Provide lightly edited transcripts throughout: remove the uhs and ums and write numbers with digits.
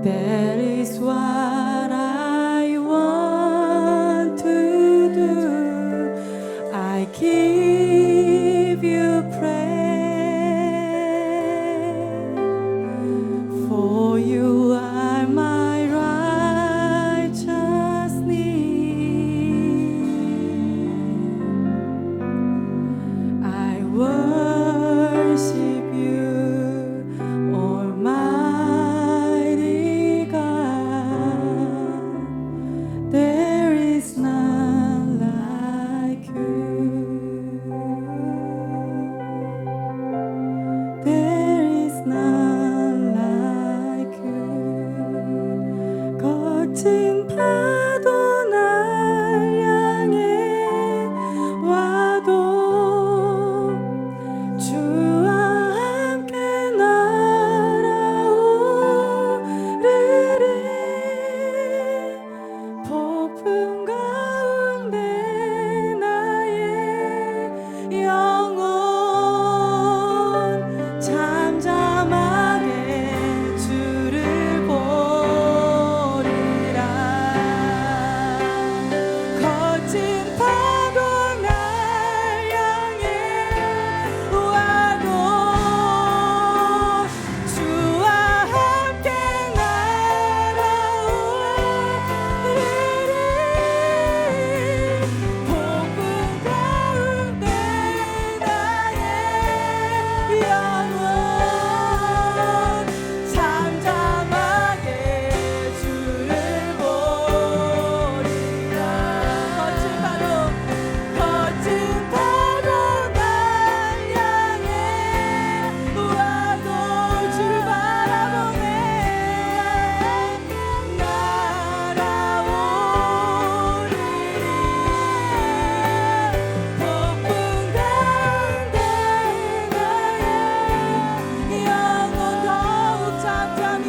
That is what I want to do. I give you praise, for you are my righteousness. I worship you, Almighty God. There is none like you. There is none like you. 거친 파도 날 향해 와도 주와 함께 날아오르리. 폭풍 가운데 나의 영혼 잠잠하게 주를 보리라. 거친 파도 날 향해 와도 주와 함께 날아오르리. 폭풍 가운데 나의 영혼 잠잠하게 주를 보리라. 거친 파도 날 향해 와도 주를 바라보네. 날아오르리. 폭풍 가운데 나의 영혼 더욱 잠잠히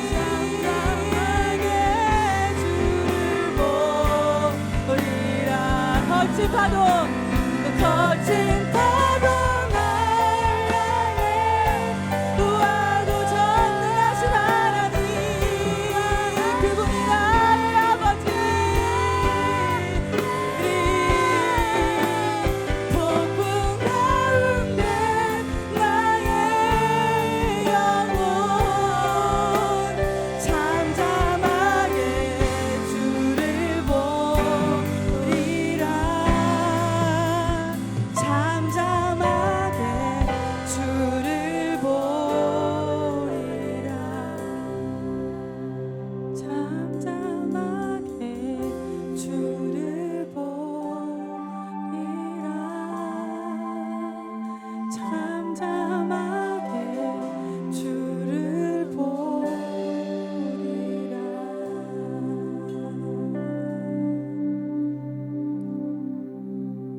주를 보리라. 거친 파도 날 향해 와도 전능하신 하나님, 그분이 나의 아버지. 폭풍 가운데 나의 영혼 잠잠하게 주를 보리라. 잠잠하게 주를 보리라. 잠잠하게 주를 보리라. 잠잠하게 주를 보리라.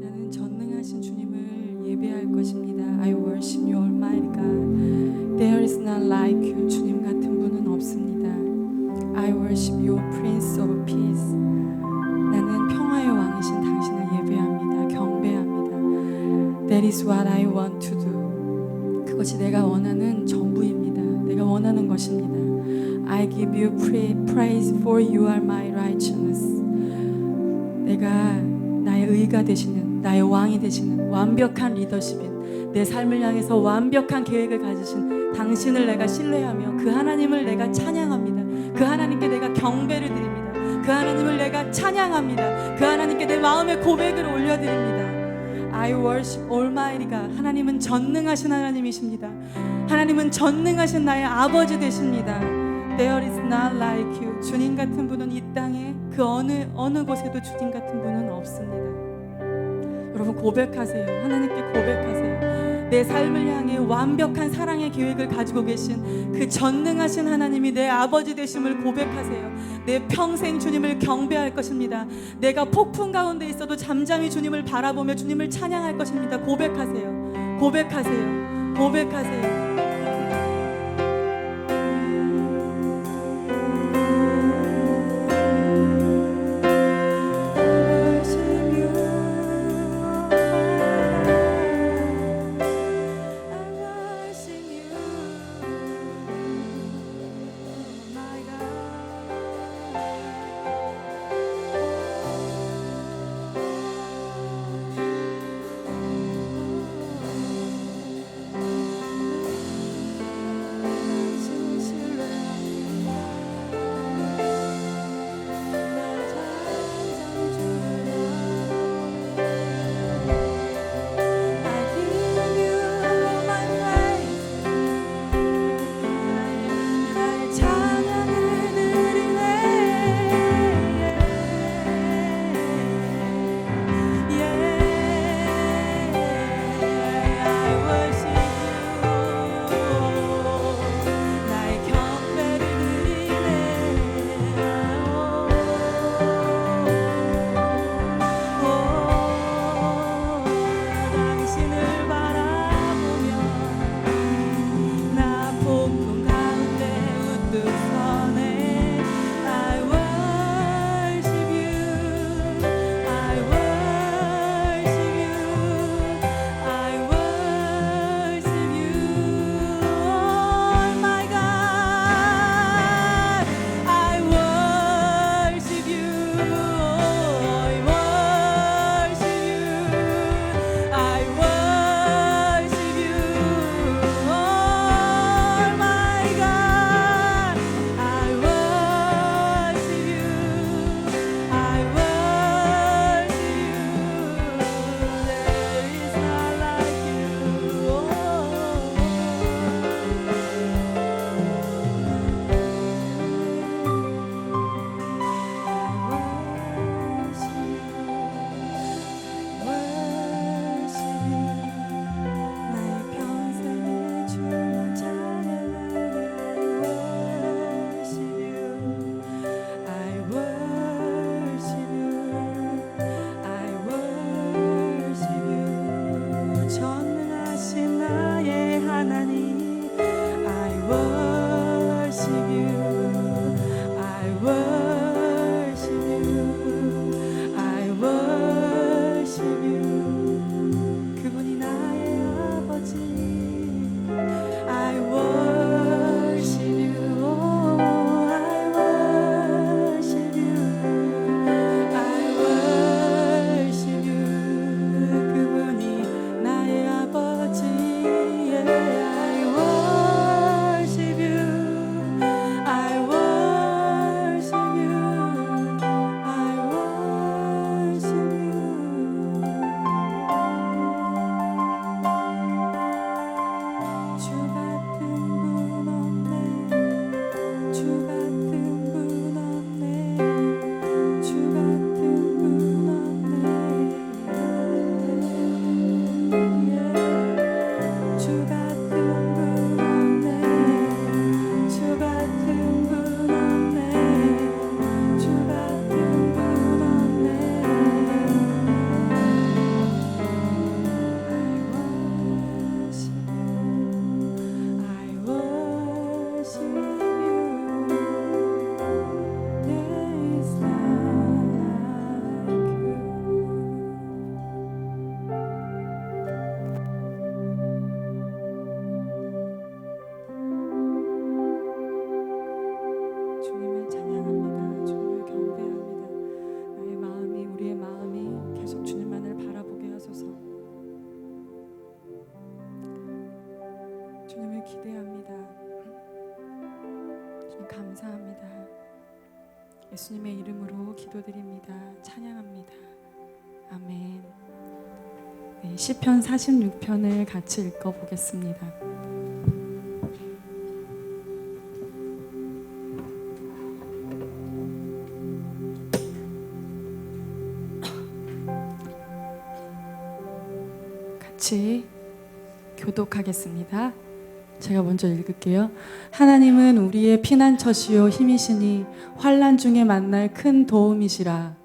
나는 전능하신 주님을 예배할 것입니다. I worship you, Almighty God. There is none like you. 주님 같은 분은 없습니다. I worship you, Prince of Peace. 나는 평화의 왕이신 당신을 예배합니다. 경배합니다. That is what I want to do. 그것이 내가 원하는 전부입니다. 내가 원하는 것입니다. I give you praise, for you are my righteousness. 내가 나의 의가 되시는, 나의 왕이 되시는 완벽한 리더십인, 내 삶을 향해서 완벽한 계획을 가지신 당신을 내가 신뢰하며 그 하나님을 내가 찬양합니다. 그 하나님께 내가 경배를 드립니다. 그 하나님을 내가 찬양합니다. 그 하나님께 내 마음의 고백을 올려드립니다. I worship Almighty God. 하나님은 전능하신 하나님이십니다. 하나님은 전능하신 나의 아버지 되십니다. There is none like you. 주님 같은 분은 이 땅에 그 어느 곳에도 주님 같은 분은 없습니다. 여러분 고백하세요. 하나님께 고백하세요. 내 삶을 향해 완벽한 사랑의 계획을 가지고 계신 그 전능하신 하나님이 내 아버지 되심을 고백하세요. 내 평생 주님을 경배할 것입니다. 내가 폭풍 가운데 있어도 잠잠히 주님을 바라보며 주님을 찬양할 것입니다. 고백하세요. 고백하세요. 고백하세요. my God. worship you. I worship you. I worship you. 그분이 나의 아버지. I worship you. Oh, I worship you. I worship you. 그분이 나의 아버지. Yeah, I worship you. I worship you. I worship you. 주 같은 분 없네. 주 같은 분 없네. 주 같은 분 없네. 주 같은 분 없네. 주 같은 분 없네. 주 같은 분 없네. I worship you. There is none like you. 주님을 찬양합니다. 주님을 경배합니다. 나의 마음이, 우리의 마음이 계속 주님만을 바라보게 하소서. 주님을 기대합니다. 주님 감사합니다. 예수님의 이름으로 기도드립니다. 찬양합니다. 아멘. 네, 시편 46편을 같이 읽어보겠습니다. 같이 교독하겠습니다. 제가 먼저 읽을게요. 하나님은 우리의 피난처시요 힘이시니 환난 중에 만날 큰 도움이시라.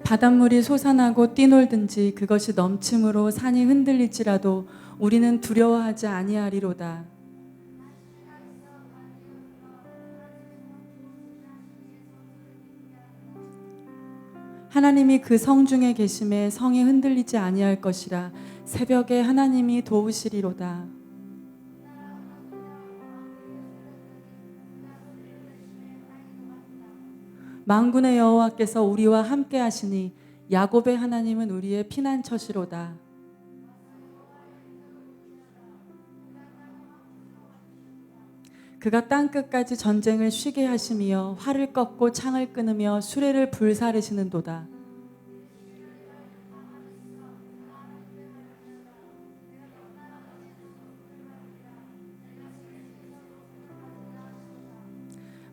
바닷물이 솟아나고 뛰놀든지 그것이 넘침으로 산이 흔들릴지라도 우리는 두려워하지 아니하리로다. 하나님이 그 성 중에 계심에 성이 흔들리지 아니할 것이라. 새벽에 하나님이 도우시리로다. 만군의 여호와께서 우리와 함께 하시니 야곱의 하나님은 우리의 피난처시로다. 그가 땅끝까지 전쟁을 쉬게 하시며 활을 꺾고 창을 끊으며 수레를 불사르시는도다.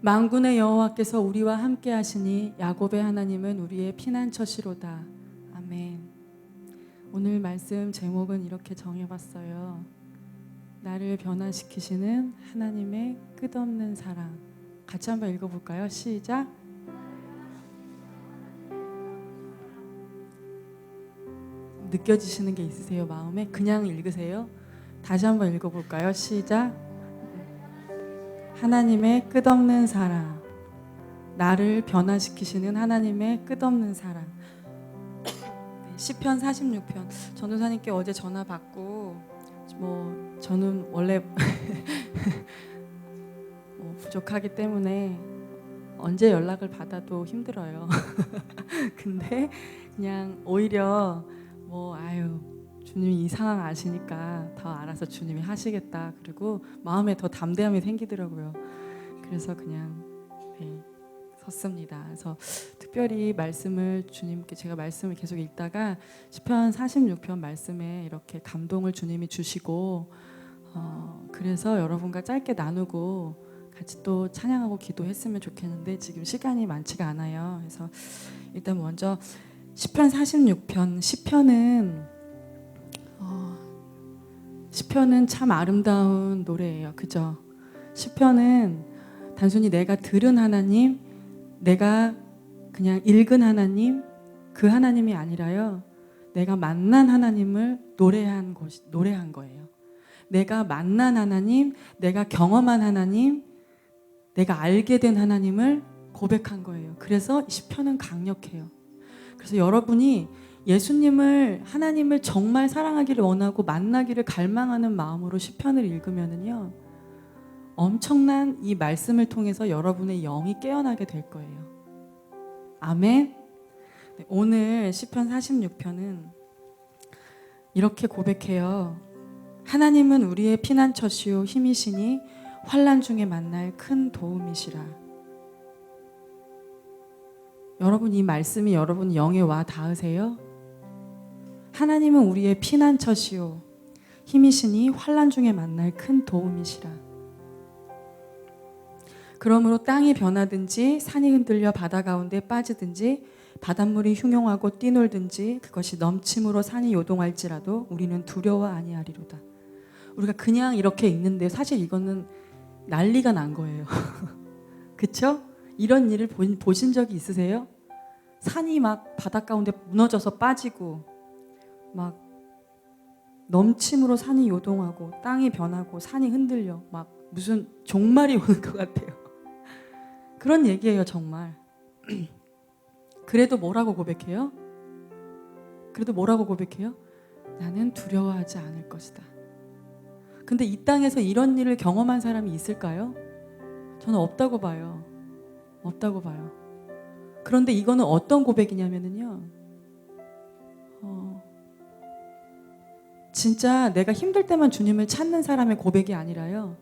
만군의 여호와께서 우리와 함께 하시니 야곱의 하나님은 우리의 피난처시로다. 아멘. 오늘 말씀 제목은 이렇게 정해봤어요. 나를 변화시키시는 하나님의 끝없는 사랑. 같이 한번 읽어볼까요? 시작. 느껴지시는 게 있으세요? 마음에? 그냥 읽으세요. 다시 한번 읽어볼까요? 시작. 하나님의 끝없는 사랑. 나를 변화시키시는 하나님의 끝없는 사랑. 네, 시편 46편. 전도사님께 어제 전화 받고 저는 원래 부족하기 때문에 언제 연락을 받아도 힘들어요. 근데 그냥 오히려 주님이 이 상황 아시니까 더 알아서 주님이 하시겠다. 그리고 마음에 더 담대함이 생기더라고요. 그래서 그냥 섰습니다. 그래서 특별히 말씀을 주님께 제가 말씀을 계속 읽다가 시편 46편 말씀에 이렇게 감동을 주님이 주시고 그래서 여러분과 짧게 나누고 같이 또 찬양하고 기도했으면 좋겠는데 지금 시간이 많지가 않아요. 그래서 일단 먼저 시편 46편 시편은 참 아름다운 노래예요. 그죠? 시편은 단순히 내가 들은 하나님, 내가 그냥 읽은 하나님, 그 하나님이 아니라요. 내가 만난 하나님을 노래한 거예요. 내가 만난 하나님, 내가 경험한 하나님, 내가 알게 된 하나님을 고백한 거예요. 그래서 시편은 강력해요. 그래서 여러분이 예수님을, 하나님을 정말 사랑하기를 원하고 만나기를 갈망하는 마음으로 시편을 읽으면은요, 엄청난 이 말씀을 통해서 여러분의 영이 깨어나게 될 거예요. 아멘. 네, 오늘 시편 46편은 이렇게 고백해요. 하나님은 우리의 피난처시요 힘이시니 환난 중에 만날 큰 도움이시라. 여러분, 이 말씀이 여러분 영에 와 닿으세요? 하나님은 우리의 피난처시요 힘이시니 환난 중에 만날 큰 도움이시라. 그러므로 땅이 변하든지 산이 흔들려 바다 가운데 빠지든지 바닷물이 흉용하고 뛰놀든지 그것이 넘침으로 산이 요동할지라도 우리는 두려워 아니하리로다. 우리가 그냥 이렇게 읽는데 사실 이거는 난리가 난 거예요. 그쵸? 이런 일을 보신 적이 있으세요? 산이 막 바닷 가운데 무너져서 빠지고 막 넘침으로 산이 요동하고 땅이 변하고 산이 흔들려 막 무슨 종말이 오는 것 같아요. 그런 얘기예요, 정말. 그래도 뭐라고 고백해요? 그래도 뭐라고 고백해요? 나는 두려워하지 않을 것이다. 근데 이 땅에서 이런 일을 경험한 사람이 있을까요? 저는 없다고 봐요. 없다고 봐요. 그런데 이거는 어떤 고백이냐면요, 진짜 내가 힘들 때만 주님을 찾는 사람의 고백이 아니라요,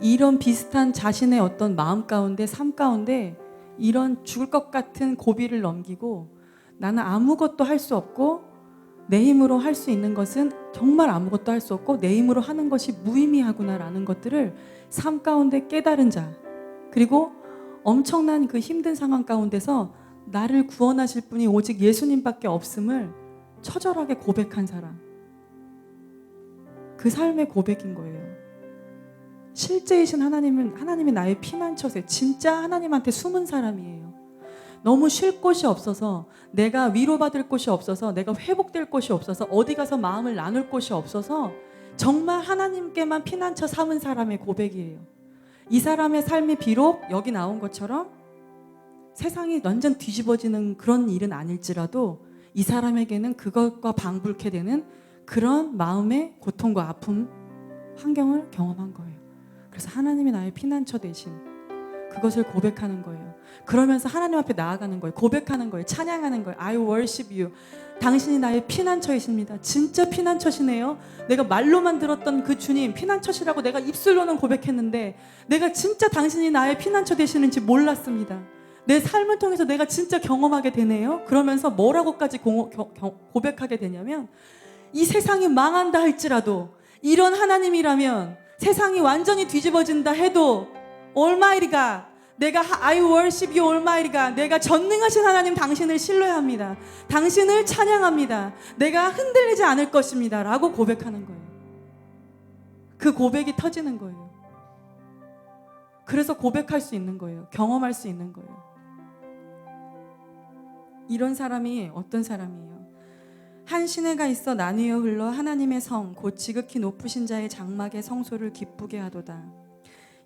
이런 비슷한 자신의 어떤 마음 가운데, 삶 가운데 이런 죽을 것 같은 고비를 넘기고 나는 아무것도 할 수 없고 내 힘으로 할 수 있는 것은 정말 아무것도 할 수 없고 내 힘으로 하는 것이 무의미하구나라는 것들을 삶 가운데 깨달은 자, 그리고 엄청난 그 힘든 상황 가운데서 나를 구원하실 분이 오직 예수님밖에 없음을 처절하게 고백한 사람, 그 삶의 고백인 거예요. 실제이신 하나님이 나의 피난처세, 진짜 하나님한테 숨은 사람이에요. 너무 쉴 곳이 없어서, 내가 위로받을 곳이 없어서, 내가 회복될 곳이 없어서, 어디 가서 마음을 나눌 곳이 없어서 정말 하나님께만 피난처 삼은 사람의 고백이에요. 이 사람의 삶이 비록 여기 나온 것처럼 세상이 완전 뒤집어지는 그런 일은 아닐지라도 이 사람에게는 그것과 방불케 되는 그런 마음의 고통과 아픔, 환경을 경험한 거예요. 그래서 하나님이 나의 피난처 되신 그것을 고백하는 거예요. 그러면서 하나님 앞에 나아가는 거예요. 고백하는 거예요. 찬양하는 거예요. I worship you. 당신이 나의 피난처이십니다. 진짜 피난처시네요. 내가 말로만 들었던 그 주님 피난처시라고 내가 입술로는 고백했는데 내가 진짜 당신이 나의 피난처 되시는지 몰랐습니다. 내 삶을 통해서 내가 진짜 경험하게 되네요. 그러면서 뭐라고까지 고백하게 되냐면, 이 세상이 망한다 할지라도 이런 하나님이라면, 세상이 완전히 뒤집어진다 해도 Almighty God, 내가 I worship you Almighty God, 내가 전능하신 하나님 당신을 신뢰합니다. 당신을 찬양합니다. 내가 흔들리지 않을 것입니다 라고 고백하는 거예요. 그 고백이 터지는 거예요. 그래서 고백할 수 있는 거예요. 경험할 수 있는 거예요. 이런 사람이 어떤 사람이에요? 한 시내가 있어 나뉘어 흘러 하나님의 성 곧 지극히 높으신 자의 장막의 성소를 기쁘게 하도다.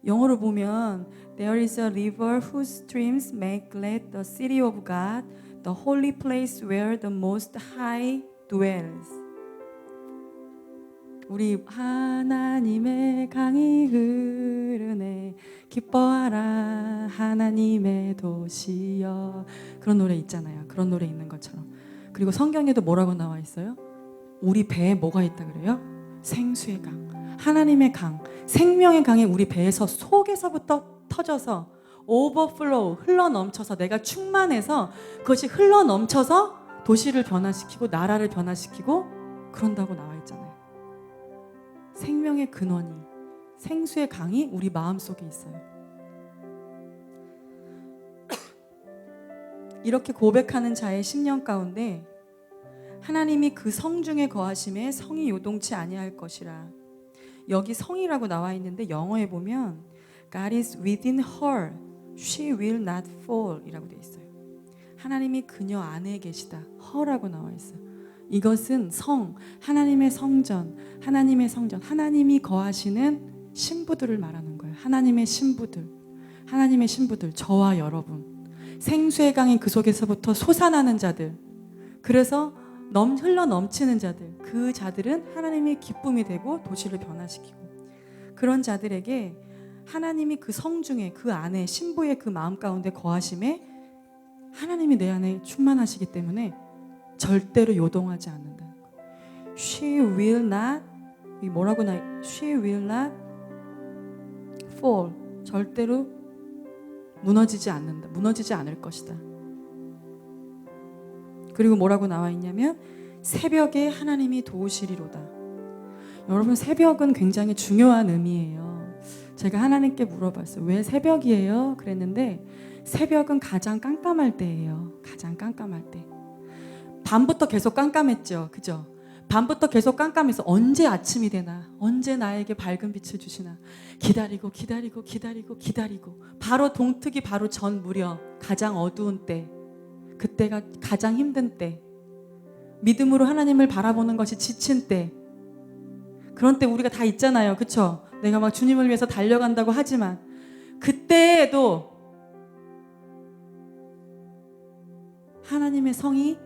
영어로 보면 There is a river whose streams make glad the city of God, the holy place where the Most High dwells. 우리 하나님의 강이 흐르네 기뻐하라 하나님의 도시여, 그런 노래 있잖아요. 그런 노래 있는 것처럼. 그리고 성경에도 뭐라고 나와 있어요? 우리 배에 뭐가 있다 그래요? 생수의 강, 하나님의 강, 생명의 강이 우리 배에서 속에서부터 터져서 오버플로우, 흘러넘쳐서, 내가 충만해서 그것이 흘러넘쳐서 도시를 변화시키고 나라를 변화시키고 그런다고 나와 있잖아요. 생명의 근원이, 생수의 강이 우리 마음속에 있어요. 이렇게 고백하는 자의 심령 가운데 하나님이 그 성 중에 거하심에 성이 요동치 아니할 것이라. 여기 성이라고 나와 있는데 영어에 보면 God is within her, she will not fall 이라고 되어 있어요. 하나님이 그녀 안에 계시다. 허라고 나와 있어요. 이것은 하나님의 성전, 하나님이 거하시는 신부들을 말하는 거예요. 하나님의 신부들, 저와 여러분, 생수의 강이 그 속에서부터 솟아나는 자들, 그래서 흘러 넘치는 자들, 그 자들은 하나님의 기쁨이 되고 도시를 변화시키고, 그런 자들에게 하나님이 그 성중에, 그 안에, 신부의 그 마음 가운데 거하심에 하나님이 내 안에 충만하시기 때문에 절대로 요동하지 않는다는 거예요. She will not, She will not fall. 절대로 무너지지 않을 것이다. 그리고 뭐라고 나와 있냐면 새벽에 하나님이 도우시리로다. 여러분, 새벽은 굉장히 중요한 의미예요. 제가 하나님께 물어봤어요. 왜 새벽이에요? 그랬는데 새벽은 가장 깜깜할 때예요. 가장 깜깜할 때. 밤부터 계속 깜깜했죠. 그죠? 밤부터 계속 깜깜해서 언제 아침이 되나, 언제 나에게 밝은 빛을 주시나 기다리고 바로 동트기 바로 전 무렵, 가장 어두운 때, 그때가 가장 힘든 때, 믿음으로 하나님을 바라보는 것이 지친 때, 그런 때 우리가 다 있잖아요. 그쵸? 내가 막 주님을 위해서 달려간다고 하지만 그때에도 하나님의 성이,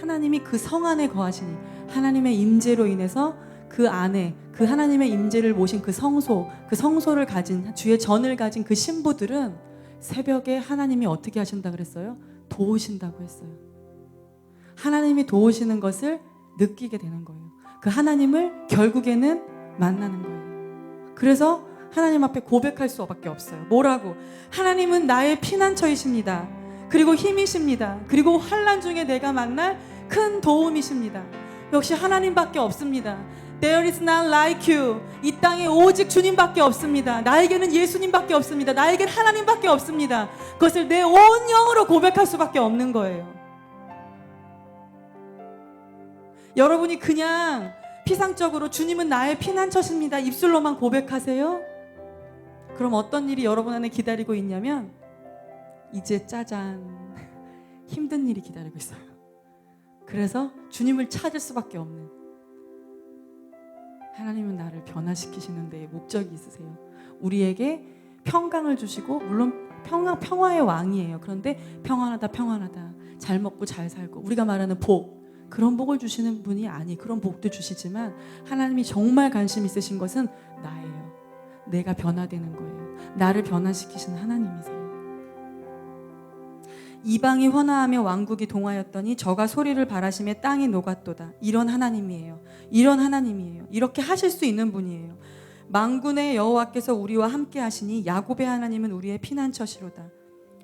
하나님이 그 성 안에 거하시니, 하나님의 임재로 인해서 그 안에 그 하나님의 임재를 모신 그 성소를 가진, 주의 전을 가진 그 신부들은 새벽에 하나님이 어떻게 하신다 그랬어요? 도우신다고 했어요. 하나님이 도우시는 것을 느끼게 되는 거예요. 그 하나님을 결국에는 만나는 거예요. 그래서 하나님 앞에 고백할 수밖에 없어요. 뭐라고? 하나님은 나의 피난처이십니다. 그리고 힘이십니다. 그리고 환난 중에 내가 만날 큰 도움이십니다. 역시 하나님밖에 없습니다. There is none like you. 이 땅에 오직 주님밖에 없습니다. 나에게는 예수님밖에 없습니다. 나에게는 하나님밖에 없습니다. 그것을 내 온 영으로 고백할 수밖에 없는 거예요. 여러분이 그냥 피상적으로 주님은 나의 피난처십니다 입술로만 고백하세요? 그럼 어떤 일이 여러분 안에 기다리고 있냐면, 이제 짜잔, 힘든 일이 기다리고 있어요. 그래서 주님을 찾을 수밖에 없는, 하나님은 나를 변화시키시는 데에 목적이 있으세요. 우리에게 평강을 주시고, 물론 평화의 왕이에요. 그런데 평안하다, 잘 먹고 잘 살고, 우리가 말하는 복, 그런 복을 주시는 분이 그런 복도 주시지만 하나님이 정말 관심 있으신 것은 나예요. 내가 변화되는 거예요. 나를 변화시키시는 하나님이세요. 이방이 헌화하며 왕국이 동하였더니 저가 소리를 바라심에 땅이 녹았도다. 이런 하나님이에요. 이렇게 하실 수 있는 분이에요. 만군의 여호와께서 우리와 함께 하시니 야곱의 하나님은 우리의 피난처시로다.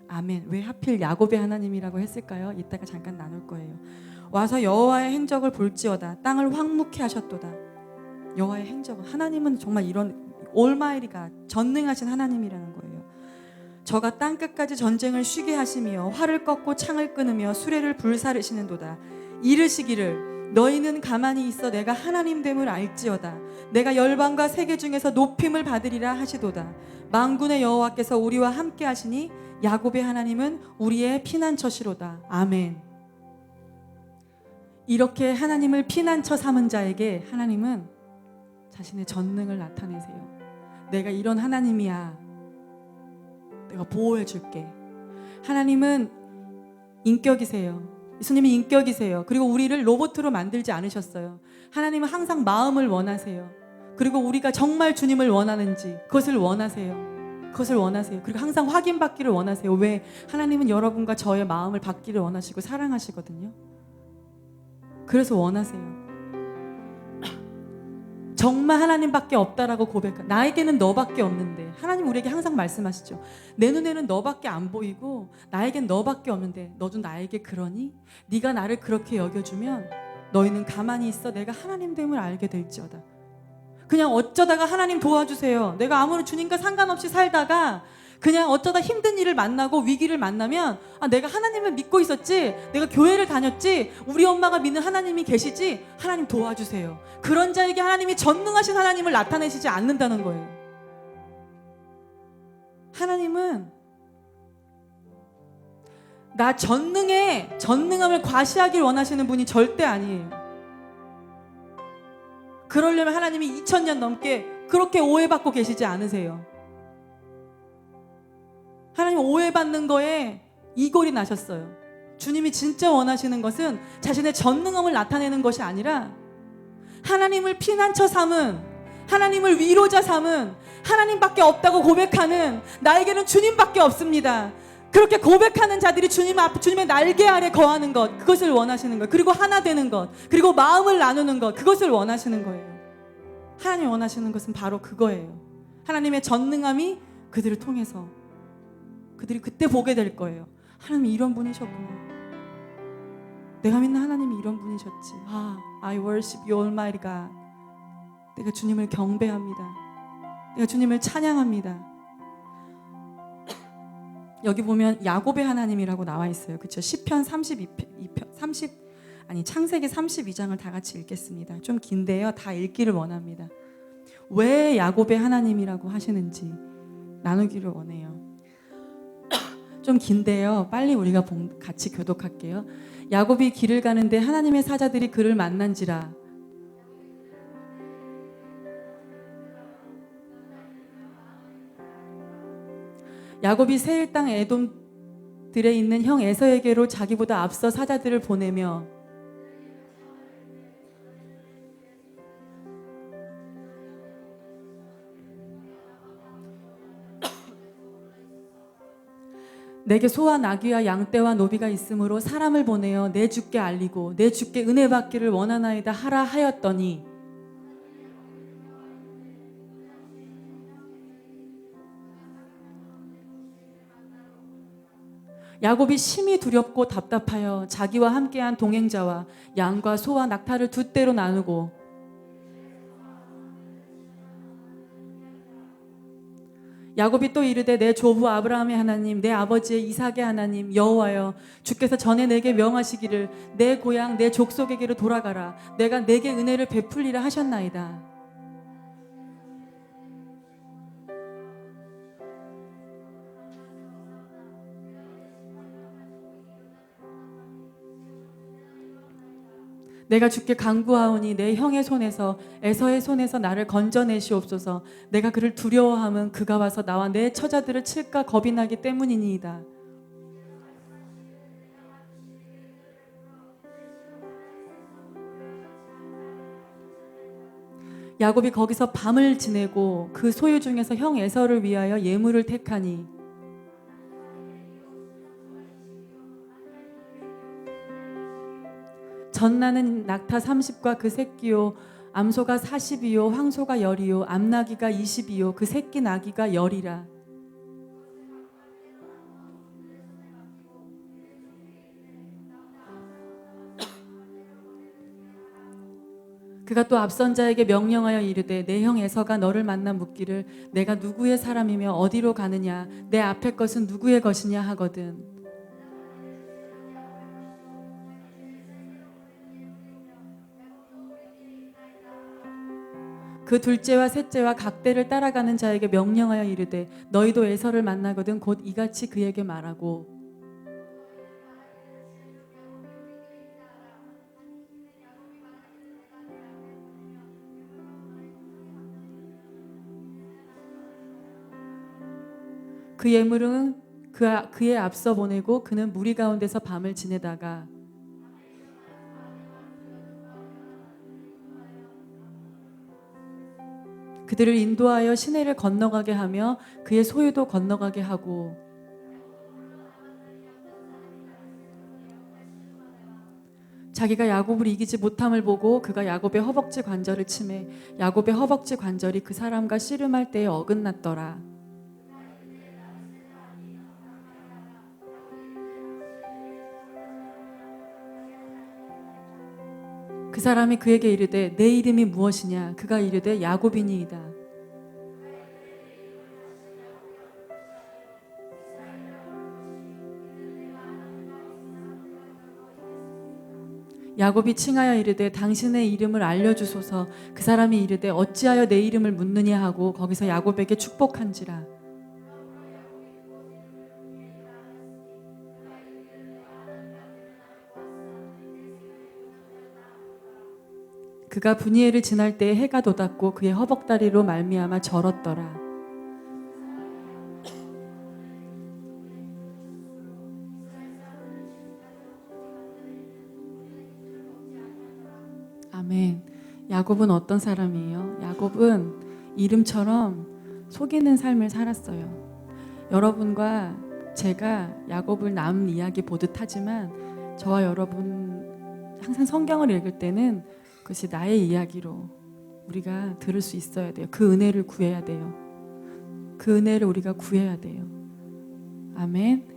아멘. 왜 하필 야곱의 하나님이라고 했을까요? 이따가 잠깐 나눌 거예요. 와서 여호와의 행적을 볼지어다. 땅을 황무케 하셨도다. 여호와의 행적은, 하나님은 정말 이런 올마이리가 전능하신 하나님이라는 거예요. 저가 땅끝까지 전쟁을 쉬게 하시며 활을 꺾고 창을 끊으며 수레를 불사르시는도다. 이르시기를 너희는 가만히 있어 내가 하나님됨을 알지어다. 내가 열방과 세계 중에서 높임을 받으리라 하시도다. 만군의 여호와께서 우리와 함께 하시니 야곱의 하나님은 우리의 피난처시로다. 아멘. 이렇게 하나님을 피난처 삼은 자에게 하나님은 자신의 전능을 나타내세요. 내가 이런 하나님이야. 내가 보호해 줄게. 하나님은 인격이세요. 예수님이 인격이세요. 그리고 우리를 로봇으로 만들지 않으셨어요. 하나님은 항상 마음을 원하세요. 그리고 우리가 정말 주님을 원하는지 그것을 원하세요. 그리고 항상 확인받기를 원하세요. 왜? 하나님은 여러분과 저의 마음을 받기를 원하시고 사랑하시거든요. 그래서 원하세요. 정말 하나님밖에 없다라고 나에게는 너밖에 없는데, 하나님 우리에게 항상 말씀하시죠. 내 눈에는 너밖에 안 보이고 나에겐 너밖에 없는데 너도 나에게 그러니? 네가 나를 그렇게 여겨주면 너희는 가만히 있어 내가 하나님됨을 알게 될지어다. 그냥 어쩌다가 하나님 도와주세요. 내가 아무리 주님과 상관없이 살다가 그냥 어쩌다 힘든 일을 만나고 위기를 만나면, 내가 하나님을 믿고 있었지, 내가 교회를 다녔지, 우리 엄마가 믿는 하나님이 계시지, 하나님 도와주세요. 그런 자에게 하나님이 전능하신 하나님을 나타내시지 않는다는 거예요. 하나님은 나 전능해, 전능함을 과시하길 원하시는 분이 절대 아니에요. 그러려면 하나님이 2000년 넘게 그렇게 오해받고 계시지 않으세요. 하나님 오해받는 거에 이골이 나셨어요. 주님이 진짜 원하시는 것은 자신의 전능함을 나타내는 것이 아니라 하나님을 피난처 삼은, 하나님을 위로자 삼은, 하나님밖에 없다고 고백하는, 나에게는 주님밖에 없습니다, 그렇게 고백하는 자들이 주님의 날개 아래 거하는 것, 그것을 원하시는 거예요. 그리고 하나 되는 것, 그리고 마음을 나누는 것, 그것을 원하시는 거예요. 하나님이 원하시는 것은 바로 그거예요. 하나님의 전능함이 그들을 통해서 그들이 그때 보게 될 거예요. 하나님이 이런 분이셨구나. 내가 믿는 하나님이 이런 분이셨지. I worship you almighty God. 내가 주님을 경배합니다. 내가 주님을 찬양합니다. 여기 보면 야곱의 하나님이라고 나와 있어요. 그렇죠? 시편 32편, 창세기 32장을 다 같이 읽겠습니다. 좀 긴데요. 다 읽기를 원합니다. 왜 야곱의 하나님이라고 하시는지 나누기를 원해요. 좀 긴데요. 빨리 우리가 같이 교독할게요. 야곱이 길을 가는데 하나님의 사자들이 그를 만난지라. 야곱이 세일 땅 에돔들에 있는 형 에서에게로 자기보다 앞서 사자들을 보내며 내게 소와 나귀와 양떼와 노비가 있으므로 사람을 보내어 내 주께 알리고 내 주께 은혜 받기를 원하나이다 하라 하였더니, 야곱이 심히 두렵고 답답하여 자기와 함께한 동행자와 양과 소와 낙타를 두 떼로 나누고 야곱이 또 이르되 내 조부 아브라함의 하나님, 내 아버지의 이삭의 하나님 여호와여, 주께서 전에 내게 명하시기를 내 고향 내 족속에게로 돌아가라, 내가 내게 은혜를 베풀리라 하셨나이다. 내가 주께 간구하오니 내 형의 손에서 에서의 손에서 나를 건져내시옵소서. 내가 그를 두려워함은 그가 와서 나와 내 처자들을 칠까 겁이 나기 때문이니이다. 야곱이 거기서 밤을 지내고 그 소유 중에서 형 에서를 위하여 예물을 택하니, 전나는 낙타 30과 그 새끼요, 암소가 40이요, 황소가 10이요, 암나귀가 20이요, 그 새끼 나귀가 10이라. 그가 또 앞선 자에게 명령하여 이르되 내 형 에서가 너를 만나 묻기를 내가 누구의 사람이며 어디로 가느냐, 내 앞에 것은 누구의 것이냐 하거든. 그 둘째와 셋째와 각대를 따라가는 자에게 명령하여 이르되 너희도 에서를 만나거든 곧 이같이 그에게 말하고, 그 예물은 그의 앞서 보내고 그는 무리 가운데서 밤을 지내다가 그들을 인도하여 시내를 건너가게 하며 그의 소유도 건너가게 하고, 자기가 야곱을 이기지 못함을 보고 그가 야곱의 허벅지 관절을 치매 야곱의 허벅지 관절이 그 사람과 씨름할 때에 어긋났더라. 그 사람이 그에게 이르되 내 이름이 무엇이냐? 그가 이르되 야곱이니이다. 야곱이 칭하여 이르되 당신의 이름을 알려주소서. 그 사람이 이르되 어찌하여 내 이름을 묻느냐 하고 거기서 야곱에게 축복한지라. 그가 브니엘을 지날 때에 해가 돋았고 그의 허벅다리로 말미암아 절었더라. 아멘. 야곱은 어떤 사람이에요? 야곱은 이름처럼 속이는 삶을 살았어요. 여러분과 제가 야곱을 남 이야기 보듯 하지만 저와 여러분 항상 성경을 읽을 때는 그것이 나의 이야기로 우리가 들을 수 있어야 돼요. 그 은혜를 구해야 돼요. 그 은혜를 우리가 구해야 돼요. 아멘.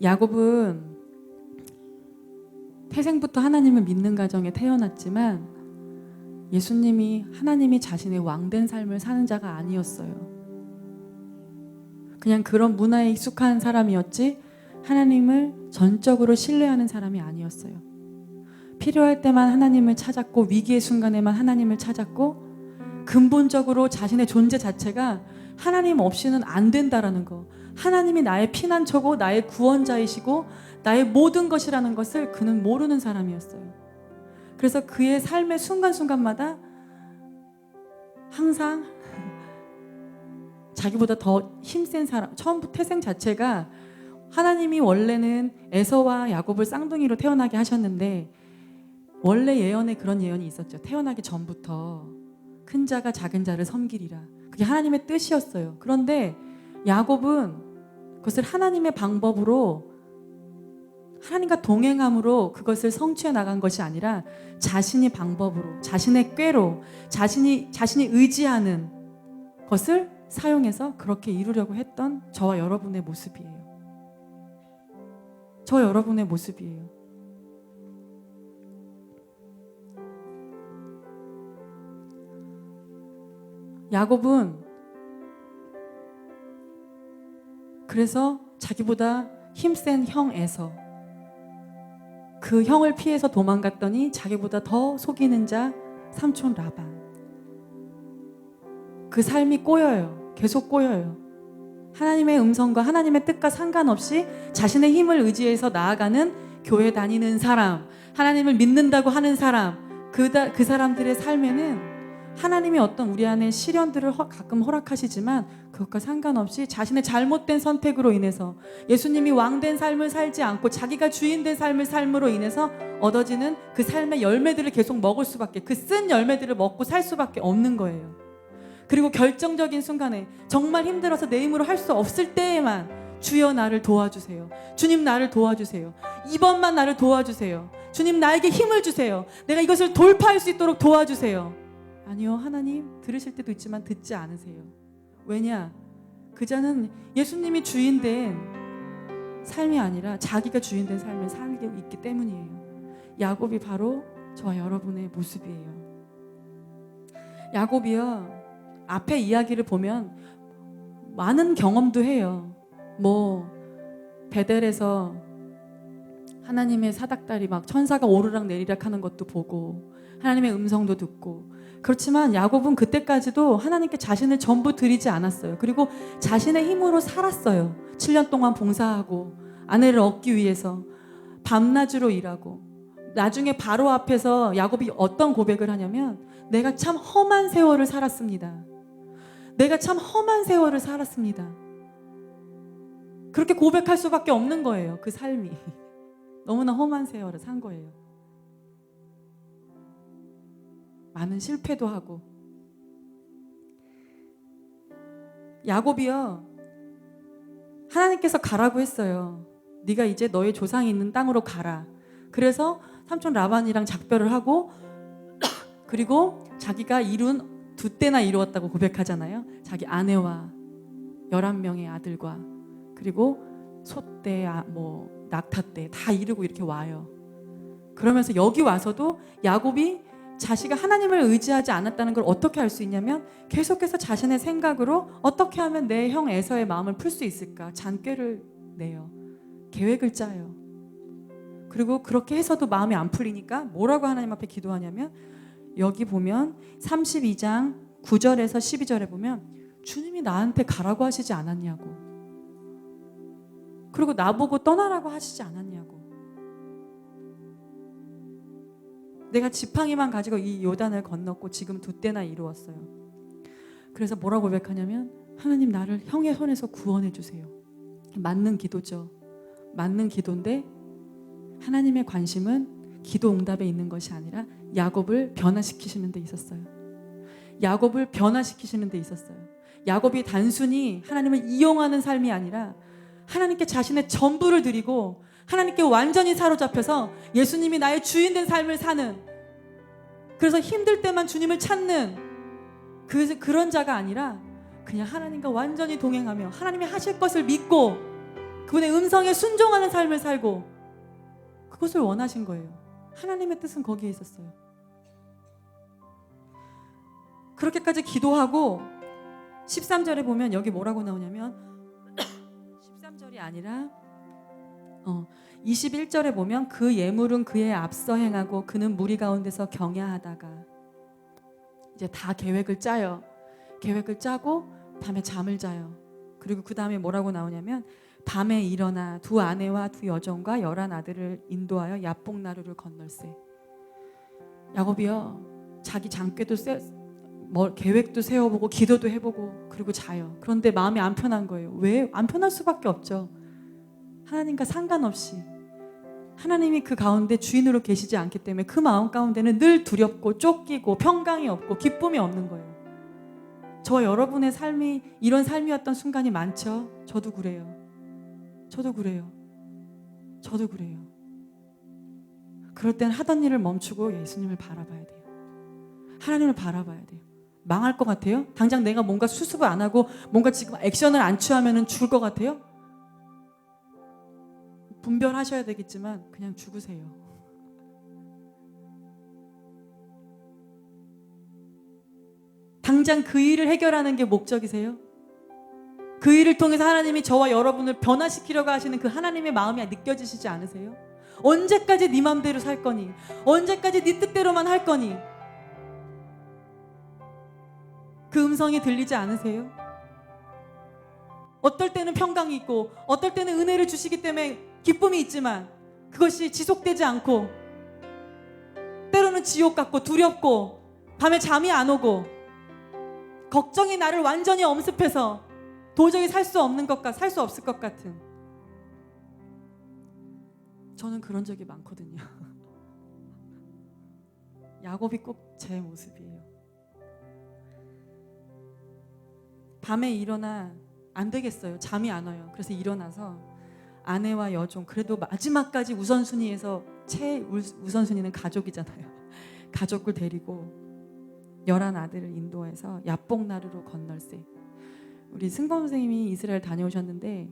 야곱은 태생부터 하나님을 믿는 가정에 태어났지만 예수님이 하나님이 자신의 왕된 삶을 사는 자가 아니었어요. 그냥 그런 문화에 익숙한 사람이었지 하나님을 전적으로 신뢰하는 사람이 아니었어요. 필요할 때만 하나님을 찾았고 위기의 순간에만 하나님을 찾았고 근본적으로 자신의 존재 자체가 하나님 없이는 안 된다라는 거, 하나님이 나의 피난처고 나의 구원자이시고 나의 모든 것이라는 것을 그는 모르는 사람이었어요. 그래서 그의 삶의 순간순간마다 항상 자기보다 더 힘센 사람, 처음부터 태생 자체가 하나님이 원래는 에서와 야곱을 쌍둥이로 태어나게 하셨는데 원래 예언에 그런 예언이 있었죠. 태어나기 전부터 큰 자가 작은 자를 섬기리라. 그게 하나님의 뜻이었어요. 그런데 야곱은 그것을 하나님의 방법으로 하나님과 동행함으로 그것을 성취해 나간 것이 아니라 자신의 방법으로, 자신의 꾀로, 자신이 의지하는 것을 사용해서 그렇게 이루려고 했던 저와 여러분의 모습이에요. 저와 여러분의 모습이에요. 야곱은 그래서 자기보다 힘센 형 에서 그 형을 피해서 도망갔더니 자기보다 더 속이는 자 삼촌 라반. 그 삶이 꼬여요. 계속 꼬여요. 하나님의 음성과 하나님의 뜻과 상관없이 자신의 힘을 의지해서 나아가는 교회 다니는 사람, 하나님을 믿는다고 하는 사람, 그 사람들의 삶에는 하나님이 어떤 우리 안에 시련들을 가끔 허락하시지만 그것과 상관없이 자신의 잘못된 선택으로 인해서 예수님이 왕된 삶을 살지 않고 자기가 주인된 삶을 삶으로 인해서 얻어지는 그 삶의 열매들을 계속 먹을 수밖에, 그 쓴 열매들을 먹고 살 수밖에 없는 거예요. 그리고 결정적인 순간에 정말 힘들어서 내 힘으로 할 수 없을 때에만 주여 나를 도와주세요. 주님 나를 도와주세요. 이번만 나를 도와주세요. 주님 나에게 힘을 주세요. 내가 이것을 돌파할 수 있도록 도와주세요. 아니요, 하나님 들으실 때도 있지만 듣지 않으세요. 왜냐? 그 자는 예수님이 주인된 삶이 아니라 자기가 주인된 삶을 살고 있기 때문이에요. 야곱이 바로 저와 여러분의 모습이에요. 야곱이요, 앞에 이야기를 보면 많은 경험도 해요. 베델에서 하나님의 사닥다리 막 천사가 오르락 내리락 하는 것도 보고 하나님의 음성도 듣고, 그렇지만 야곱은 그때까지도 하나님께 자신을 전부 드리지 않았어요. 그리고 자신의 힘으로 살았어요. 7년 동안 봉사하고 아내를 얻기 위해서 밤낮으로 일하고, 나중에 바로 앞에서 야곱이 어떤 고백을 하냐면 내가 참 험한 세월을 살았습니다. 내가 참 험한 세월을 살았습니다. 그렇게 고백할 수밖에 없는 거예요. 그 삶이 너무나 험한 세월을 산 거예요. 많은 실패도 하고. 야곱이요, 하나님께서 가라고 했어요. 네가 이제 너의 조상이 있는 땅으로 가라. 그래서 삼촌 라반이랑 작별을 하고 그리고 자기가 이룬 2때나 이루었다고 고백하잖아요. 자기 아내와 11명의 아들과 그리고 소떼, 낙타떼 다 이루고 이렇게 와요. 그러면서 여기 와서도 야곱이 자기가 하나님을 의지하지 않았다는 걸 어떻게 알 수 있냐면 계속해서 자신의 생각으로 어떻게 하면 내 형 에서의 마음을 풀 수 있을까 잔꾀를 내요. 계획을 짜요. 그리고 그렇게 해서도 마음이 안 풀리니까 뭐라고 하나님 앞에 기도하냐면, 여기 보면 32장 9절에서 12절에 보면 주님이 나한테 가라고 하시지 않았냐고, 그리고 나보고 떠나라고 하시지 않았냐고. 내가 지팡이만 가지고 이 요단을 건넜고 지금 2때나 이루었어요. 그래서 뭐라고 고백하냐면 하나님 나를 형의 손에서 구원해 주세요. 맞는 기도죠. 맞는 기도인데 하나님의 관심은 기도 응답에 있는 것이 아니라 야곱을 변화시키시는 데 있었어요. 야곱을 변화시키시는 데 있었어요. 야곱이 단순히 하나님을 이용하는 삶이 아니라 하나님께 자신의 전부를 드리고 하나님께 완전히 사로잡혀서 예수님이 나의 주인 된 삶을 사는, 그래서 힘들 때만 주님을 찾는 그런 자가 아니라 그냥 하나님과 완전히 동행하며 하나님이 하실 것을 믿고 그분의 음성에 순종하는 삶을 살고, 그것을 원하신 거예요. 하나님의 뜻은 거기에 있었어요. 그렇게까지 기도하고 13절에 보면 여기 뭐라고 나오냐면 13절이 아니라 21절에 보면 그 예물은 그의 앞서 행하고 그는 무리 가운데서 경야하다가, 이제 다 계획을 짜요. 계획을 짜고 밤에 잠을 자요. 그리고 그 다음에 뭐라고 나오냐면 밤에 일어나 2 아내와 2 여종과 11 아들을 인도하여 야복나루를 건널세. 야곱이요, 자기 장꾀도 계획도 세워보고 기도도 해보고 그리고 자요. 그런데 마음이 안 편한 거예요. 왜? 안 편할 수밖에 없죠. 하나님과 상관없이 하나님이 그 가운데 주인으로 계시지 않기 때문에 그 마음 가운데는 늘 두렵고 쫓기고 평강이 없고 기쁨이 없는 거예요. 저와 여러분의 삶이 이런 삶이었던 순간이 많죠. 저도 그래요. 저도 그래요. 저도 그래요. 그럴 땐 하던 일을 멈추고 예수님을 바라봐야 돼요. 하나님을 바라봐야 돼요. 망할 것 같아요? 당장 내가 뭔가 수습을 안 하고 뭔가 지금 액션을 안 취하면 죽을 것 같아요? 분별하셔야 되겠지만 그냥 죽으세요. 당장 그 일을 해결하는 게 목적이세요? 그 일을 통해서 하나님이 저와 여러분을 변화시키려고 하시는 그 하나님의 마음이 느껴지시지 않으세요? 언제까지 네 맘대로 살 거니? 언제까지 네 뜻대로만 할 거니? 그 음성이 들리지 않으세요? 어떨 때는 평강이 있고 어떨 때는 은혜를 주시기 때문에 기쁨이 있지만 그것이 지속되지 않고 때로는 지옥 같고 두렵고 밤에 잠이 안 오고 걱정이 나를 완전히 엄습해서 도저히 살 수 없을 것 같은, 저는 그런 적이 많거든요. 야곱이 꼭 제 모습이에요. 밤에 일어나 안 되겠어요. 잠이 안 와요. 그래서 일어나서 아내와 여종, 그래도 마지막까지 우선순위에서 최우선순위는 가족이잖아요. 가족을 데리고 11 아들을 인도해서 야복나루로 건널세. 우리 승범 선생님이 이스라엘 다녀오셨는데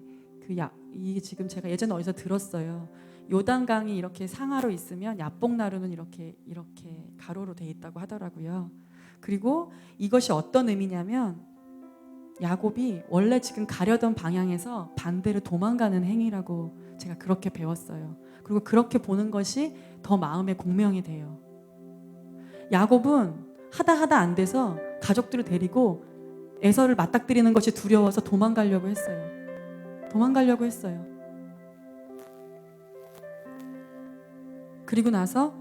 이게 지금 제가 예전에 어디서 들었어요. 요단강이 이렇게 상하로 있으면 야복나루는 이렇게 가로로 돼 있다고 하더라고요. 그리고 이것이 어떤 의미냐면 야곱이 원래 지금 가려던 방향에서 반대로 도망가는 행위라고 제가 그렇게 배웠어요. 그리고 그렇게 보는 것이 더 마음에 공명이 돼요. 야곱은 하다 안 돼서 가족들을 데리고 에서를 맞닥뜨리는 것이 두려워서 도망가려고 했어요. 그리고 나서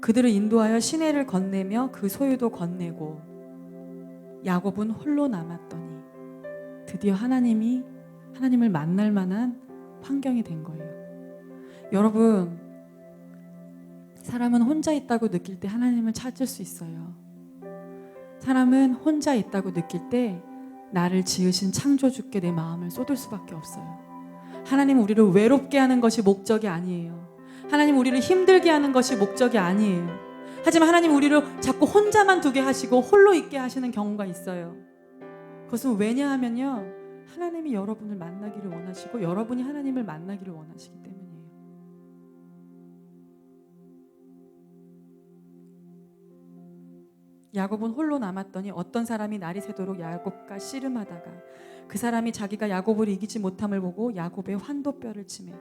그들을 인도하여 시내를 건네며 그 소유도 건네고 야곱은 홀로 남았더니 드디어 하나님을 만날 만한 환경이 된 거예요. 여러분, 사람은 혼자 있다고 느낄 때 하나님을 찾을 수 있어요. 사람은 혼자 있다고 느낄 때 나를 지으신 창조주께 내 마음을 쏟을 수밖에 없어요. 하나님은 우리를 외롭게 하는 것이 목적이 아니에요. 하나님은 우리를 힘들게 하는 것이 목적이 아니에요. 하지만 하나님은 우리를 자꾸 혼자만 두게 하시고 홀로 있게 하시는 경우가 있어요. 그것은 왜냐하면요, 하나님이 여러분을 만나기를 원하시고 여러분이 하나님을 만나기를 원하시기 때문이에요. 야곱은 홀로 남았더니 어떤 사람이 날이 새도록 야곱과 씨름하다가 그 사람이 자기가 야곱을 이기지 못함을 보고 야곱의 환도뼈를 치매.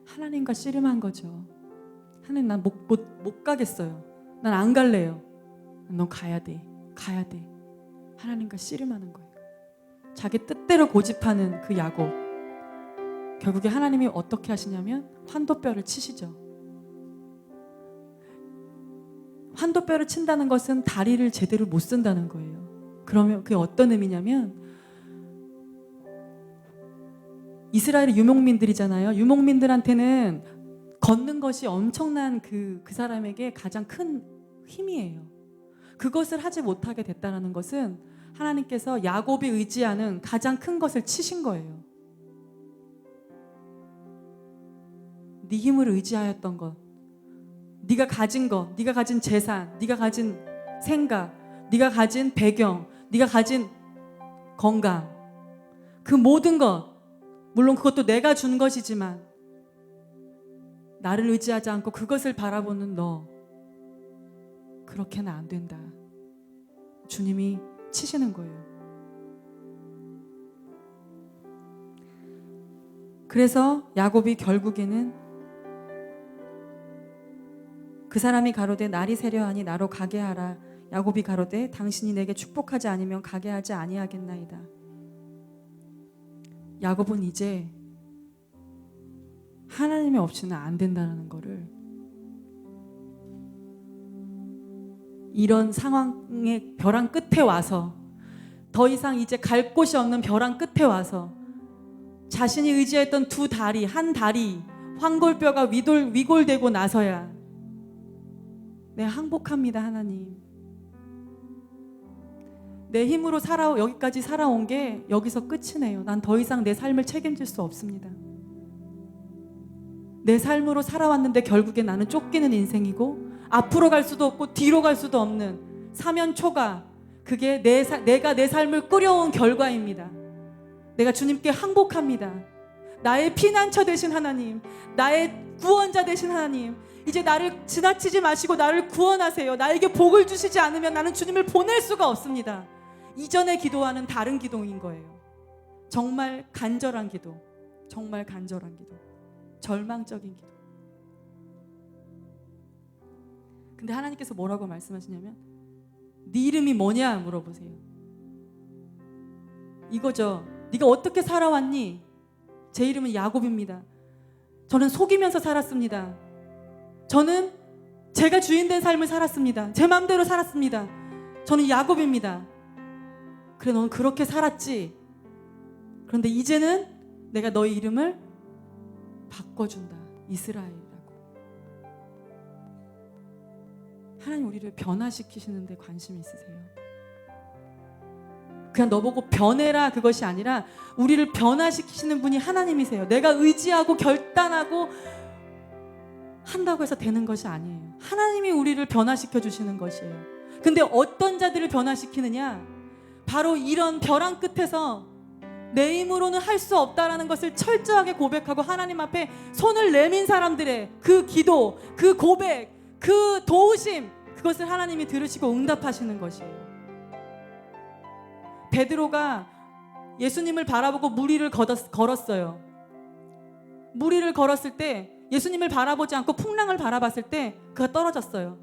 하나님과 씨름한 거죠. 하나님, 난 못 가겠어요. 난 안 갈래요. 넌 가야 돼. 하나님과 씨름하는 거예요. 자기 뜻대로 고집하는 그 야곱. 결국에 하나님이 어떻게 하시냐면 환도뼈를 치시죠. 한도뼈를 친다는 것은 다리를 제대로 못 쓴다는 거예요. 그러면 그게 어떤 의미냐면 이스라엘의 유목민들이잖아요. 유목민들한테는 걷는 것이 엄청난 그 사람에게 가장 큰 힘이에요. 그것을 하지 못하게 됐다는 것은 하나님께서 야곱이 의지하는 가장 큰 것을 치신 거예요. 네 힘을 의지하였던 것, 네가 가진 것, 네가 가진 재산, 네가 가진 생각, 네가 가진 배경, 네가 가진 건강, 그 모든 것, 물론 그것도 내가 준 것이지만 나를 의지하지 않고 그것을 바라보는 너, 그렇게는 안 된다. 주님이 치시는 거예요. 그래서 야곱이 결국에는 그 사람이 가로되 날이 새려하니 나로 가게 하라. 야곱이 가로되 당신이 내게 축복하지 않으면 가게 하지 아니하겠나이다. 야곱은 이제 하나님이 없이는 안 된다는 거를, 이런 상황의 벼랑 끝에 와서, 더 이상 이제 갈 곳이 없는 벼랑 끝에 와서 자신이 의지했던 두 다리, 한 다리 황골뼈가 위골되고 나서야 네, 항복합니다. 하나님, 내 힘으로 여기까지 살아온 게 여기서 끝이네요. 난 더 이상 내 삶을 책임질 수 없습니다. 내 삶으로 살아왔는데 결국에 나는 쫓기는 인생이고 앞으로 갈 수도 없고 뒤로 갈 수도 없는 사면초가, 그게 내가 내 삶을 꾸려온 결과입니다. 내가 주님께 항복합니다. 나의 피난처 되신 하나님, 나의 구원자 되신 하나님, 이제 나를 지나치지 마시고 나를 구원하세요. 나에게 복을 주시지 않으면 나는 주님을 보낼 수가 없습니다. 이전의 기도와는 다른 기도인 거예요. 정말 간절한 기도, 정말 간절한 기도, 절망적인 기도. 근데 하나님께서 뭐라고 말씀하시냐면 네 이름이 뭐냐 물어보세요. 이거죠. 네가 어떻게 살아왔니? 제 이름은 야곱입니다. 저는 속이면서 살았습니다. 저는 제가 주인된 삶을 살았습니다. 제 마음대로 살았습니다. 저는 야곱입니다. 그래, 너는 그렇게 살았지. 그런데 이제는 내가 너의 이름을 바꿔준다. 이스라엘이라고. 하나님 우리를 변화시키시는 데 관심이 있으세요? 그냥 너보고 변해라 그것이 아니라 우리를 변화시키시는 분이 하나님이세요. 내가 의지하고 결단하고 한다고 해서 되는 것이 아니에요. 하나님이 우리를 변화시켜 주시는 것이에요. 근데 어떤 자들을 변화시키느냐? 바로 이런 벼랑 끝에서 내 힘으로는 할 수 없다라는 것을 철저하게 고백하고 하나님 앞에 손을 내민 사람들의 그 기도, 그 고백, 그 도우심, 그것을 하나님이 들으시고 응답하시는 것이에요. 베드로가 예수님을 바라보고 물 위를 걸었어요. 물 위를 걸었을 때 예수님을 바라보지 않고 풍랑을 바라봤을 때 그가 떨어졌어요.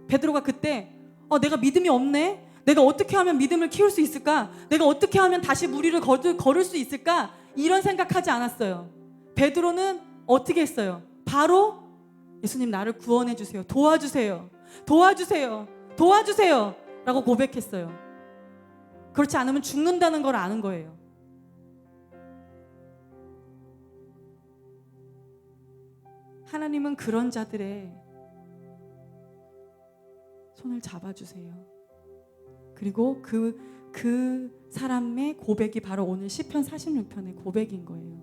베드로가 그때 내가 믿음이 없네? 내가 어떻게 하면 믿음을 키울 수 있을까? 내가 어떻게 하면 다시 물 위를 걸을 수 있을까? 이런 생각하지 않았어요. 베드로는 어떻게 했어요? 바로 예수님 나를 구원해 주세요. 도와주세요. 도와주세요. 도와주세요. 라고 고백했어요. 그렇지 않으면 죽는다는 걸 아는 거예요. 하나님은 그런 자들의 손을 잡아주세요. 그리고 그 사람의 고백이 바로 오늘 시편 46편의 고백인 거예요.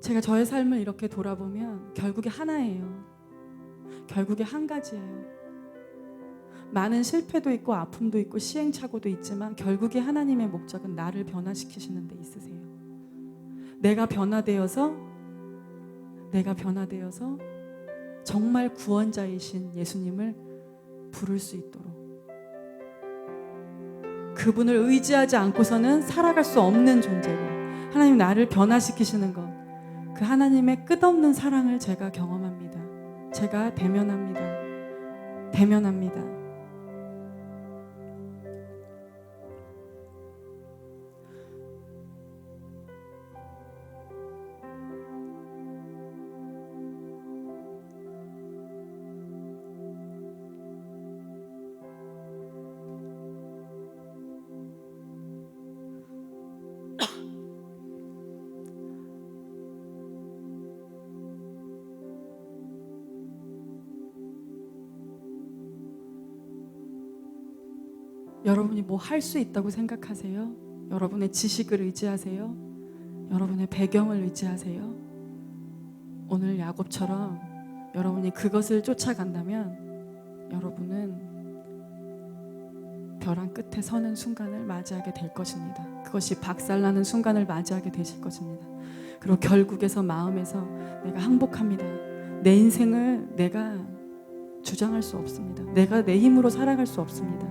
제가 저의 삶을 이렇게 돌아보면 결국에 하나예요. 결국에 한 가지예요. 많은 실패도 있고 아픔도 있고 시행착오도 있지만 결국에 하나님의 목적은 나를 변화시키시는 데 있으세요. 내가 변화되어서 정말 구원자이신 예수님을 부를 수 있도록, 그분을 의지하지 않고서는 살아갈 수 없는 존재로 하나님 나를 변화시키시는 것, 그 하나님의 끝없는 사랑을 제가 경험합니다. 제가 대면합니다. 여러분이 뭐 할 수 있다고 생각하세요? 여러분의 지식을 의지하세요? 여러분의 배경을 의지하세요? 오늘 야곱처럼 여러분이 그것을 쫓아간다면 여러분은 벼랑 끝에 서는 순간을 맞이하게 될 것입니다. 그것이 박살나는 순간을 맞이하게 되실 것입니다. 그리고 결국에서 마음에서 내가 항복합니다. 내 인생을 내가 주장할 수 없습니다. 내가 내 힘으로 살아갈 수 없습니다.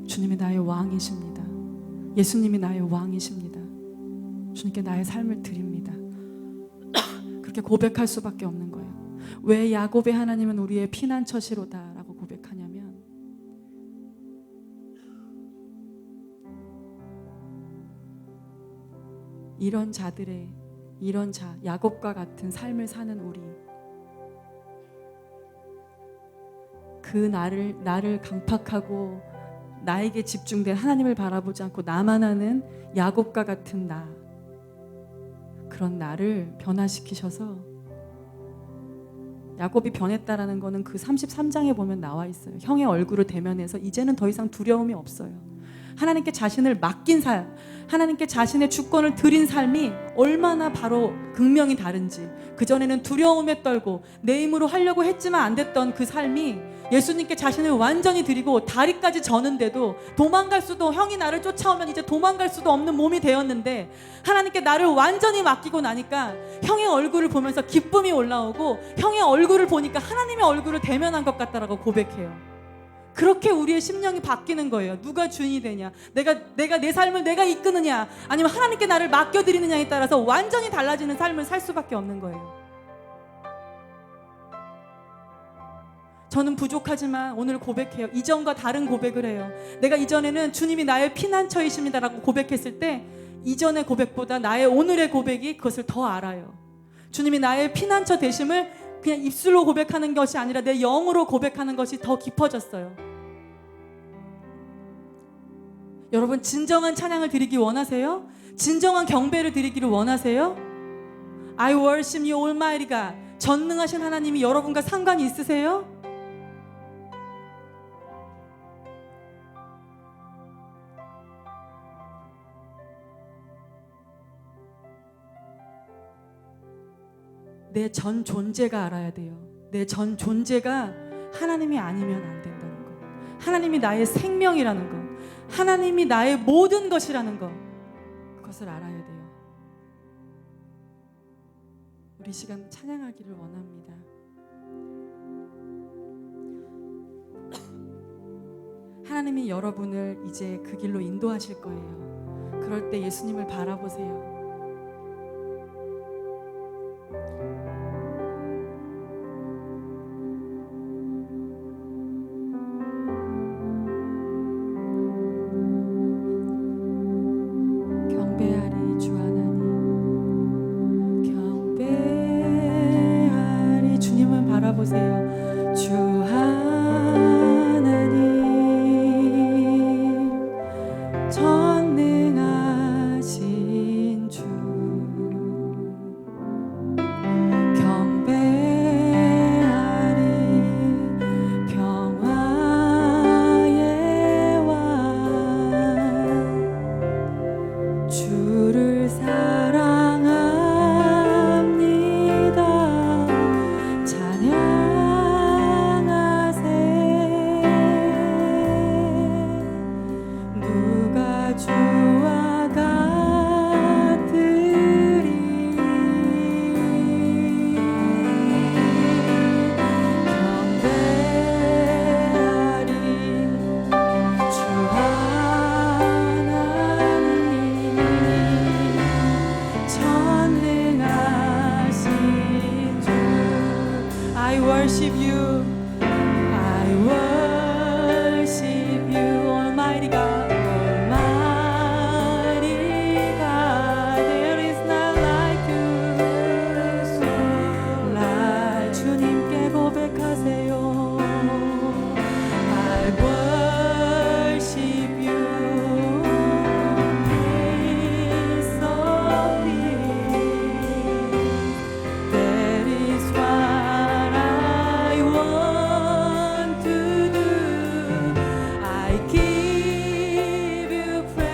주님이 나의 왕이십니다. 예수님이 나의 왕이십니다. 주님께 나의 삶을 드립니다. 그렇게 고백할 수밖에 없는 거예요. 왜 야곱의 하나님은 우리의 피난처시로다 라고 고백하냐면 이런 야곱과 같은 삶을 사는 우리, 그 나를 강팍하고 나에게 집중된 하나님을 바라보지 않고 나만 하는 야곱과 같은 그런 나를 변화시키셔서, 야곱이 변했다라는 거는 그 33장에 보면 나와 있어요. 형의 얼굴을 대면해서 이제는 더 이상 두려움이 없어요. 하나님께 자신을 맡긴 삶, 하나님께 자신의 주권을 드린 삶이 얼마나 바로 극명히 다른지, 그전에는 두려움에 떨고 내 힘으로 하려고 했지만 안 됐던 그 삶이 예수님께 자신을 완전히 드리고 다리까지 저는데도 도망갈 수도, 형이 나를 쫓아오면 이제 도망갈 수도 없는 몸이 되었는데 하나님께 나를 완전히 맡기고 나니까 형의 얼굴을 보면서 기쁨이 올라오고 형의 얼굴을 보니까 하나님의 얼굴을 대면한 것 같다라고 고백해요. 그렇게 우리의 심령이 바뀌는 거예요. 누가 주인이 되냐, 내가 내 삶을 내가 이끄느냐, 아니면 하나님께 나를 맡겨드리느냐에 따라서 완전히 달라지는 삶을 살 수밖에 없는 거예요. 저는 부족하지만 오늘 고백해요. 이전과 다른 고백을 해요. 내가 이전에는 주님이 나의 피난처이십니다라고 고백했을 때 이전의 고백보다 나의 오늘의 고백이 그것을 더 알아요. 주님이 나의 피난처 되심을 그냥 입술로 고백하는 것이 아니라 내 영으로 고백하는 것이 더 깊어졌어요. 여러분, 진정한 찬양을 드리기 원하세요? 진정한 경배를 드리기를 원하세요? I worship you almighty God. 전능하신 하나님이 여러분과 상관이 있으세요? 내 전 존재가 알아야 돼요. 내 전 존재가 하나님이 아니면 안 된다는 거, 하나님이 나의 생명이라는 거, 하나님이 나의 모든 것이라는 거, 그것을 알아야 돼요. 우리 시간 찬양하기를 원합니다. 하나님이 여러분을 이제 그 길로 인도하실 거예요. 그럴 때 예수님을 바라보세요. 바라보세요. 주 하나님, 전능하신 주, 경배하리 평화의 왕, 주를 I worship you, I worship you, Almighty God, Almighty I give you praise,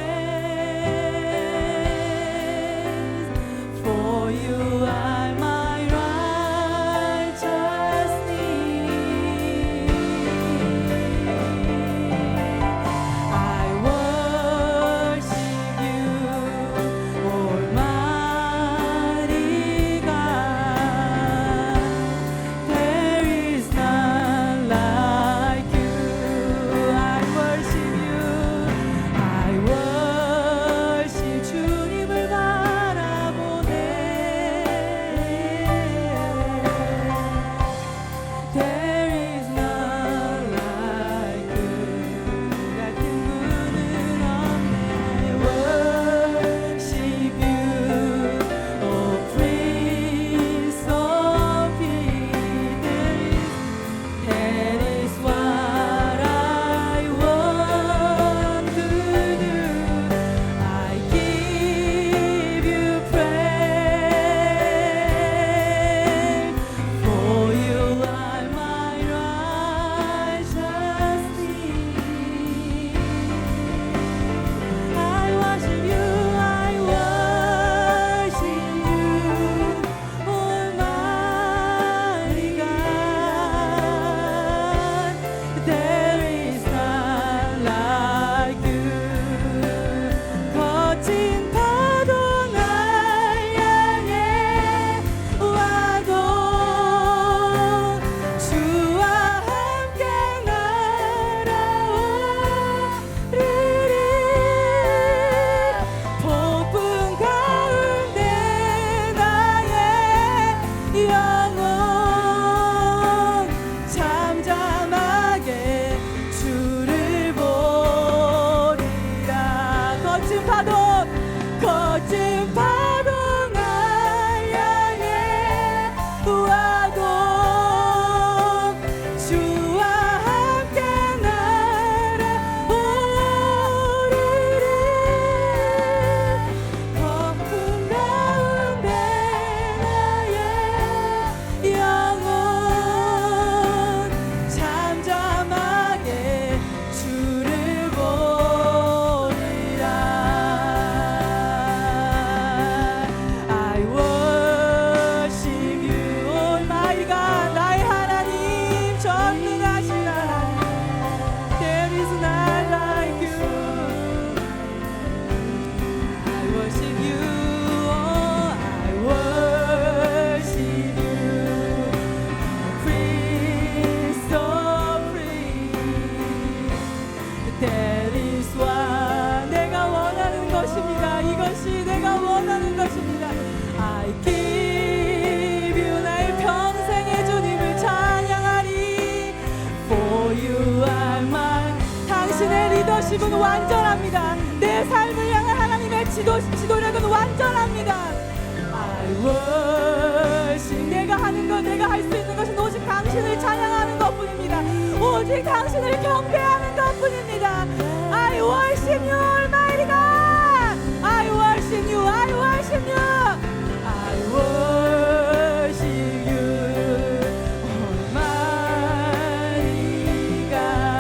for you are my righteousness. I worship you, Almighty God. There is none like you. I worship you. I worship 주님을 바라보네. There is none like you. 같은 분은 없네. Worship you, oh Prince of Peace. That is what I want to do. I give you praise, for you are my righteousness. I worship you, Almighty God. There is none like you. 거친 파도 날 향해 와도 주와 함께 날아오르리. 폭풍 가운데 나의 영혼 잠잠하게 주를 보리라. 거친 파도 날 향해 와도 주와 함께 날아오르리. 폭풍 가운데 나의 영혼 잠잠하게 주를 보리라. I worship you, Almighty God. 나의 하나님, 전능하신 하나님. There is none like you. I worship you, oh, I worship you, Prince of Peace. That is what 내가 원하는 것입니다. 이것이 내가 원하는 것입니다. I give you, 나의 평생의 주님을 찬양하리. For you are mine. 당신의 리더십은 완전합니다. 내 삶을 향한 하나님의 지도력은 완전합니다. I worship. 내가 하는 것, 내가 할 수 있는 것은 오직 당신을 찬양하는 것뿐입니다. 오직 당신을 경배하는 것뿐입니다. I worship you, Almighty God. I worship you, I worship you. I worship you, Almighty God.